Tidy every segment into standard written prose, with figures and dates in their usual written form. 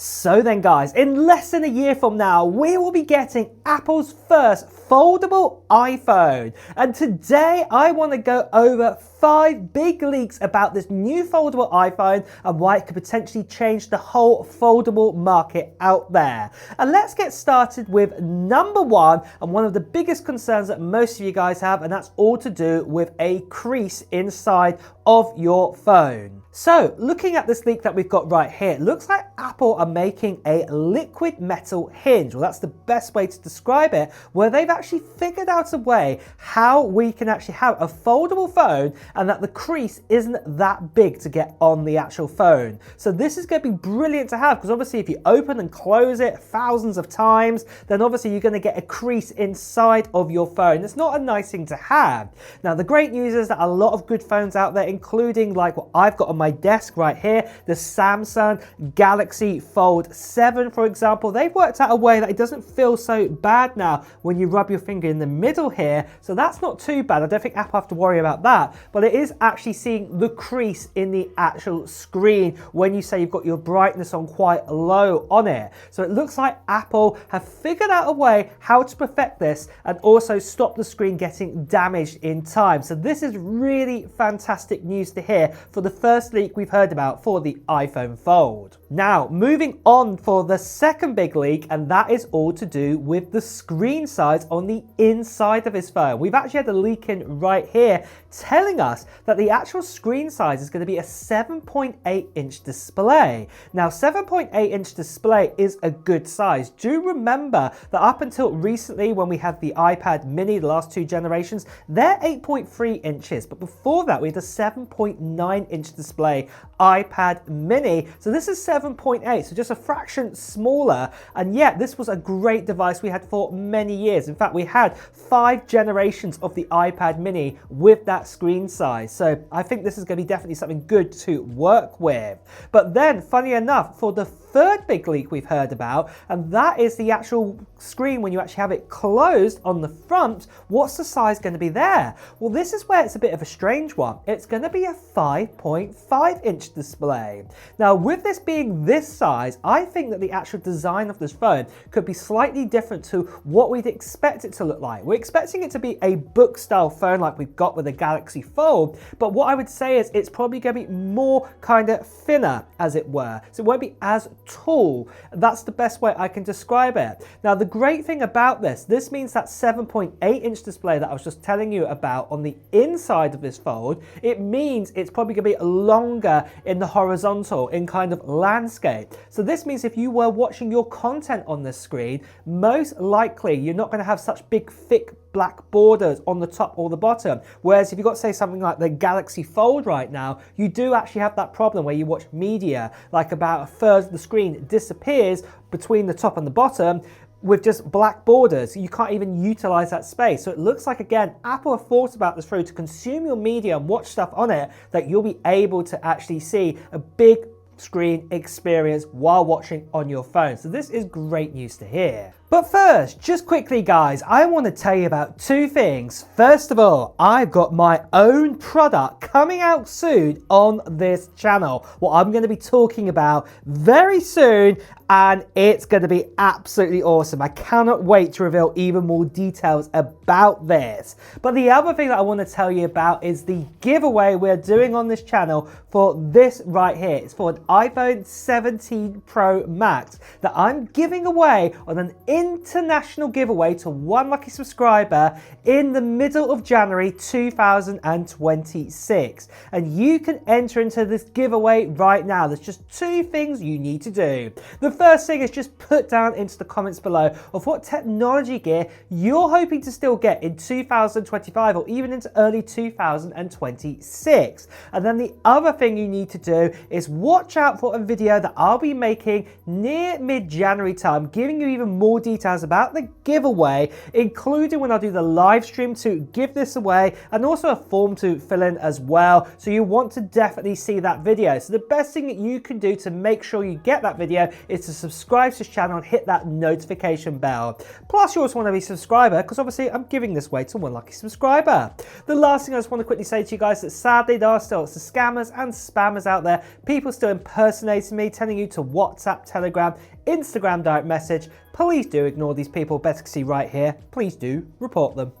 So then guys, in less than a year from now, we will be getting Apple's first foldable iPhone. And today I want to go over 5 big leaks about this new foldable iPhone and why it could potentially change the whole foldable market out there. And let's get started with number 1 and one of the biggest concerns that most of you guys have, and that's all to do with a crease inside of your phone. So looking at this leak that we've got right here, it looks like Apple are making a liquid metal hinge. Well, that's the best way to describe it, where they've actually figured out a way how we can actually have a foldable phone and that the crease isn't that big to get on the actual phone. So this is going to be brilliant to have, because obviously if you open and close it thousands of times, then obviously you're going to get a crease inside of your phone. It's not a nice thing to have. Now the great news is that a lot of good phones out there, including like what I've got on my desk right here, the Samsung Galaxy Fold 7 for example, they've worked out a way that it doesn't feel so bad now when you rub your finger in the middle here, so that's not too bad. I don't think Apple have to worry about that, but it is actually seeing the crease in the actual screen when you say you've got your brightness on quite low on it. So it looks like Apple have figured out a way how to perfect this and also stop the screen getting damaged in time. So this is really fantastic news to hear for the first leak we've heard about for the iPhone Fold. Now moving on for the second big leak, and that is all to do with the screen size on the inside of his phone. We've actually had a leak in right here telling us that the actual screen size is going to be a 7.8 inch display. Now 7.8 inch display is a good size. Do remember that up until recently when we had the iPad mini, the last 2 generations, they're 8.3 inches, but before that we had a 7.9 inch display iPad mini. So this is 7.8, so just a fraction smaller, and yet this was a great device we had for many years. In fact, we had 5 generations of the iPad mini with that screen size. So I think this is going to be definitely something good to work with. But then, funny enough, for the third big leak we've heard about, and that is the actual screen when you actually have it closed on the front, what's the size going to be there? Well, this is where it's a bit of a strange one. It's going to be a 5.5 inch display. Now with this being this size, I think that the actual design of this phone could be slightly different to what we'd expect it to look like. We're expecting it to be a book style phone like we've got with the Galaxy Fold, but what I would say is it's probably going to be more kind of thinner, as it were, so it won't be as tall. That's the best way I can describe it. Now the great thing about this means that 7.8 inch display that I was just telling you about on the inside of this Fold, it means it's probably going to be longer in the horizontal, in kind of landscape. So this means if you were watching your content on this screen, most likely you're not going to have such big thick black borders on the top or the bottom. Whereas if you've got, say, something like the Galaxy Fold right now, you do actually have that problem where you watch media, like about a third of the screen disappears between the top and the bottom with just black borders. You can't even utilize that space. So it looks like, again, Apple have thought about this through to consume your media and watch stuff on it, that you'll be able to actually see a big screen experience while watching on your phone. So this is great news to hear. But first, just quickly guys, I want to tell you about 2 things. First of all, I've got my own product coming out soon on this channel, what I'm going to be talking about very soon, and it's going to be absolutely awesome. I cannot wait to reveal even more details about this. But the other thing that I want to tell you about is the giveaway we're doing on this channel for this right here. It's for an iPhone 17 Pro Max that I'm giving away on an international giveaway to 1 lucky subscriber in the middle of January 2026. And you can enter into this giveaway right now. There's just 2 things you need to do. The first thing is just put down into the comments below of what technology gear you're hoping to still get in 2025 or even into early 2026. And then the other thing you need to do is watch out for a video that I'll be making near mid-January time, giving you even more details details about the giveaway, including when I do the live stream to give this away, and also a form to fill in as well. So you want to definitely see that video. So the best thing that you can do to make sure you get that video is to subscribe to this channel and hit that notification bell. Plus you also want to be a subscriber, because obviously I'm giving this away to one lucky subscriber. The last thing I just want to quickly say to you guys is that sadly there are still lots of scammers and spammers out there, people still impersonating me, telling you to WhatsApp, Telegram, Instagram direct message. Please do ignore these people, better see right here, please do report them.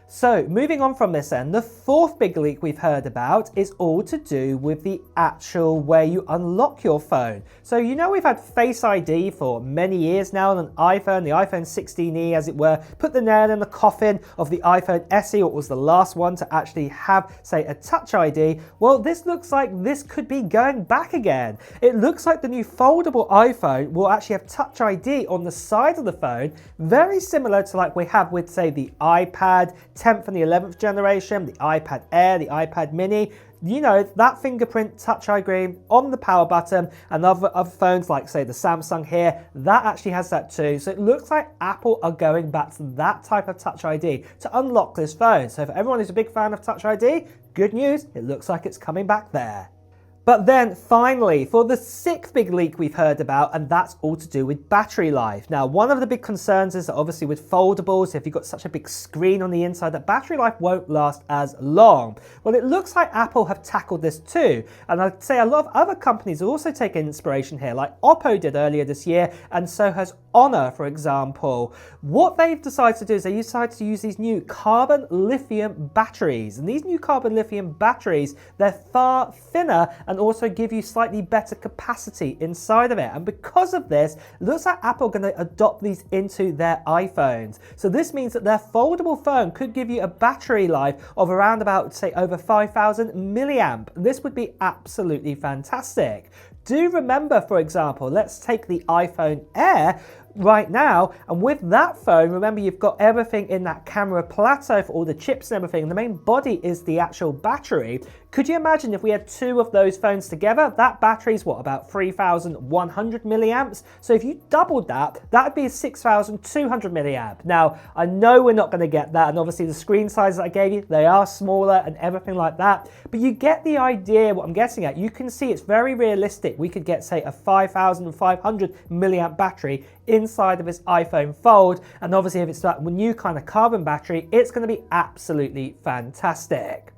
So moving on from this then, the fourth big leak we've heard about is all to do with the actual way you unlock your phone. So you know we've had Face ID for many years now on an iPhone, the iPhone 16e as it were, put the nail in the coffin of the iPhone SE, what was the last one to actually have, say, a Touch ID. Well, this looks like this could be going back again. It looks like the new foldable iPhone will actually have Touch ID on the side of the phone, very similar to like we have with, say, the iPad 10th and the 11th generation, the iPad Air, the iPad Mini. You know, that fingerprint Touch ID on the power button, and other phones like, say, the Samsung here, that actually has that too. So it looks like Apple are going back to that type of Touch ID to unlock this phone. So for everyone who's a big fan of Touch ID, good news, it looks like it's coming back there. But then finally, for the sixth big leak we've heard about, and that's all to do with battery life. Now, one of the big concerns is that obviously with foldables, if you've got such a big screen on the inside, that battery life won't last as long. Well, it looks like Apple have tackled this too. And I'd say a lot of other companies have also taken inspiration here, like Oppo did earlier this year, and so has Honor, for example. What they've decided to do is they decided to use these new carbon lithium batteries. And these new carbon lithium batteries, they're far thinner and also give you slightly better capacity inside of it. And because of this, it looks like Apple are going to adopt these into their iPhones. So this means that their foldable phone could give you a battery life of around about, say, over 5,000 milliamp. This would be absolutely fantastic. Do remember, for example, let's take the iPhone Air right now, and with that phone, remember you've got everything in that camera plateau for all the chips and everything, and the main body is the actual battery. Could you imagine if we had two of those phones together? That battery is what, about 3,100 milliamps? So if you doubled that, that would be 6,200 milliamp. Now, I know we're not going to get that, and obviously the screen sizes I gave you, they are smaller and everything like that, but you get the idea what I'm getting at. You can see it's very realistic. We could get, say, a 5,500 milliamp battery inside of this iPhone Fold, and obviously if it's that new kind of carbon battery, it's going to be absolutely fantastic.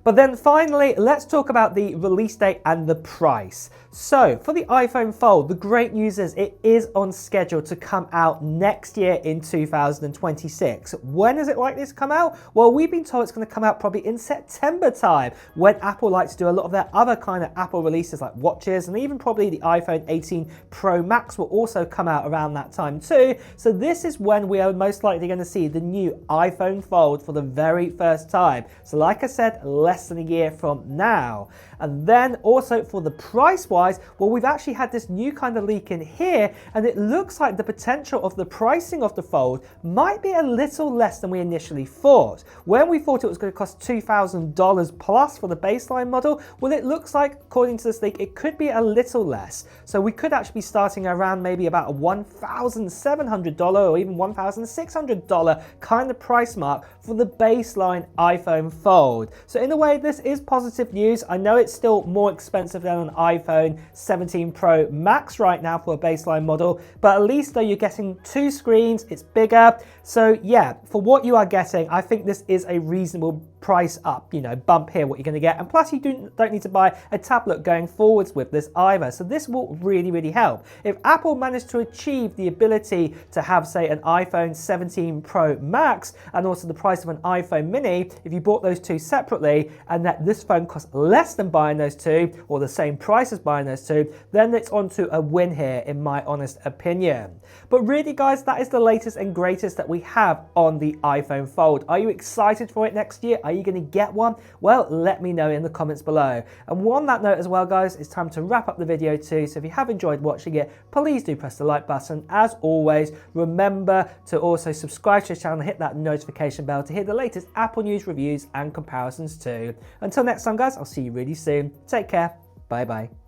But then finally, let's talk about the release date and the price. So for the iPhone Fold, the great news is it is on schedule to come out next year in 2026. When is it likely to come out? Well, we've been told it's going to come out probably in September time, when Apple likes to do a lot of their other kind of Apple releases like watches, and even probably the iPhone 18 Pro Max will also come out around that time too. So this is when we are most likely going to see the new iPhone Fold for the very first time. So like I said, less than a year from now. And then also for the price wise, well, we've actually had this new kind of leak in here, and it looks like the potential of the pricing of the Fold might be a little less than we initially thought. When we thought it was going to cost $2,000 plus for the baseline model, well, it looks like, according to this leak, it could be a little less. So we could actually be starting around maybe about a $1,700 or even $1,600 kind of price mark for the baseline iPhone Fold. So in a way, this is positive news. I know it's still more expensive than an iPhone 17 Pro Max right now for a baseline model, but at least though you're getting two screens, it's bigger. So yeah, for what you are getting, I think this is a reasonable price up, you know, bump here what you're going to get. And plus you don't need to buy a tablet going forwards with this either. So this will really, really help. If Apple managed to achieve the ability to have, say, an iPhone 17 Pro Max and also the price of an iPhone mini, if you bought those two separately and that this phone costs less than buying those two or the same price as buying those two, then it's on to a win here in my honest opinion. But really guys, that is the latest and greatest that we have on the iPhone Fold. Are you excited for it next year? Are you going to get one? Well, let me know in the comments below. And on that note as well guys, it's time to wrap up the video too. So if you have enjoyed watching it, please do press the like button. As always, remember to also subscribe to the channel and hit that notification bell to hear the latest Apple news, reviews and comparisons too. Until next time guys, I'll see you really soon. Take care. Bye bye.